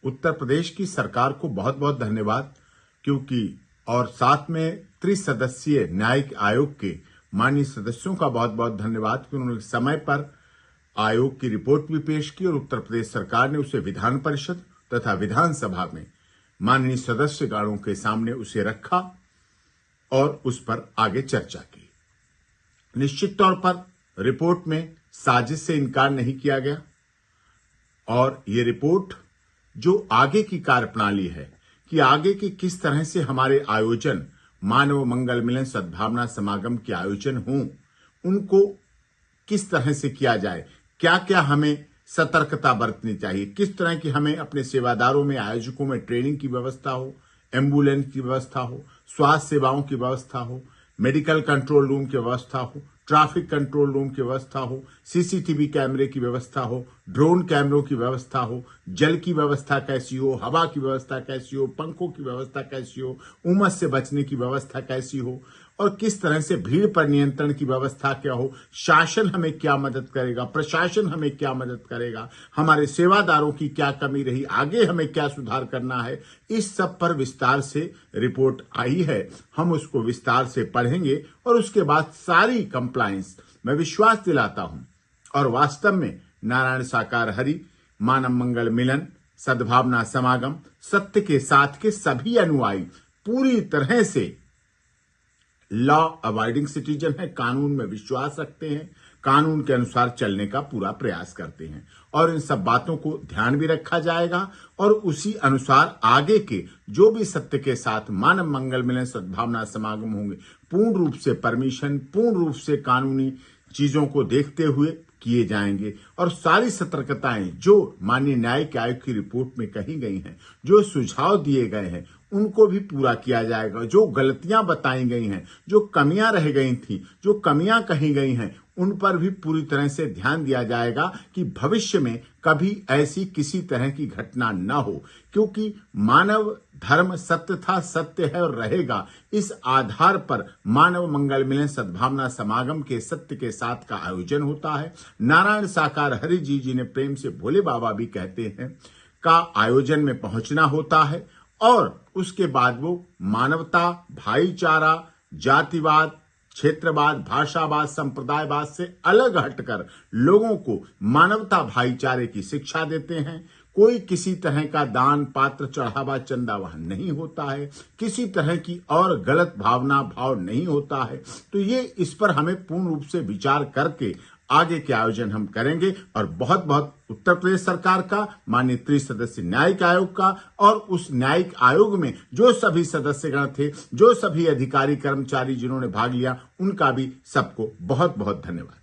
उत्तर प्रदेश की सरकार को बहुत बहुत धन्यवाद, क्योंकि और साथ में त्रिसदस्यीय न्यायिक आयोग के माननीय सदस्यों का बहुत बहुत धन्यवाद कि उन्होंने समय पर आयोग की रिपोर्ट भी पेश की और उत्तर प्रदेश सरकार ने उसे विधान परिषद तथा विधानसभा में माननीय सदस्यगणों के सामने उसे रखा और उस पर आगे चर्चा की। निश्चित तौर पर रिपोर्ट में साजिश से इनकार नहीं किया गया और ये रिपोर्ट जो आगे की कार्यप्रणाली है कि आगे के किस तरह से हमारे आयोजन मानव मंगल मिलन सद्भावना समागम के आयोजन हों, उनको किस तरह से किया जाए, क्या क्या हमें सतर्कता बरतनी चाहिए, किस तरह की हमें अपने सेवादारों में आयोजकों में ट्रेनिंग की व्यवस्था हो, एम्बुलेंस की व्यवस्था हो, स्वास्थ्य सेवाओं की व्यवस्था हो, मेडिकल कंट्रोल रूम की व्यवस्था हो, ट्रैफिक कंट्रोल रूम की व्यवस्था हो, सीसीटीवी कैमरे की व्यवस्था हो, ड्रोन कैमरों की व्यवस्था हो, जल की व्यवस्था कैसी हो, हवा की व्यवस्था कैसी हो, पंखों की व्यवस्था कैसी हो, उमस से बचने की व्यवस्था कैसी हो और किस तरह से भीड़ पर नियंत्रण की व्यवस्था क्या हो, शासन हमें क्या मदद करेगा, प्रशासन हमें क्या मदद करेगा, हमारे सेवादारों की क्या कमी रही, आगे हमें क्या सुधार करना है, इस सब पर विस्तार से रिपोर्ट आई है। हम उसको विस्तार से पढ़ेंगे और उसके बाद सारी कंप्लायंस मैं विश्वास दिलाता हूं और वास्तव में नारायण साकार हरि मानव मंगल मिलन सद्भावना समागम सत्य के साथ के सभी अनुयायी पूरी तरह से लॉ अबाइडिंग सिटीजन है, कानून में विश्वास रखते हैं, कानून के अनुसार चलने का पूरा प्रयास करते हैं और इन सब बातों को ध्यान भी रखा जाएगा और उसी अनुसार आगे के जो भी सत्य के साथ मानव मंगल मिलन सद्भावना समागम होंगे पूर्ण रूप से परमिशन, पूर्ण रूप से कानूनी चीजों को देखते हुए किए जाएंगे और सारी सतर्कताएं जो माननीय न्यायिक आयोग की रिपोर्ट में कही गई हैं, जो सुझाव दिए गए हैं, उनको भी पूरा किया जाएगा। जो गलतियां बताई गई हैं, जो कमियां रह गई थी, जो कमियां कही गई हैं, उन पर भी पूरी तरह से ध्यान दिया जाएगा कि भविष्य में कभी ऐसी किसी तरह की घटना न हो, क्योंकि मानव धर्म सत्य था, सत्य है और रहेगा। इस आधार पर मानव मंगल मिलन सद्भावना समागम के सत्य के साथ का आयोजन होता है। नारायण साकार हरि जी ने प्रेम से भोले बाबा भी कहते हैं का आयोजन में पहुंचना होता है और उसके बाद वो मानवता, भाईचारा, जातिवाद, क्षेत्रवाद, भाषावाद, संप्रदायवाद से अलग हटकर लोगों को मानवता भाईचारे की शिक्षा देते हैं। कोई किसी तरह का दान पात्र चढ़ावा चंदा वहां नहीं होता है, किसी तरह की और गलत भाव नहीं होता है। तो ये इस पर हमें पूर्ण रूप से विचार करके आगे के आयोजन हम करेंगे और बहुत बहुत उत्तर प्रदेश सरकार का, माननीय त्रिसदस्यीय न्यायिक आयोग का और उस न्यायिक आयोग में जो सभी सदस्यगण थे, जो सभी अधिकारी कर्मचारी जिन्होंने भाग लिया, उनका भी सबको बहुत बहुत धन्यवाद।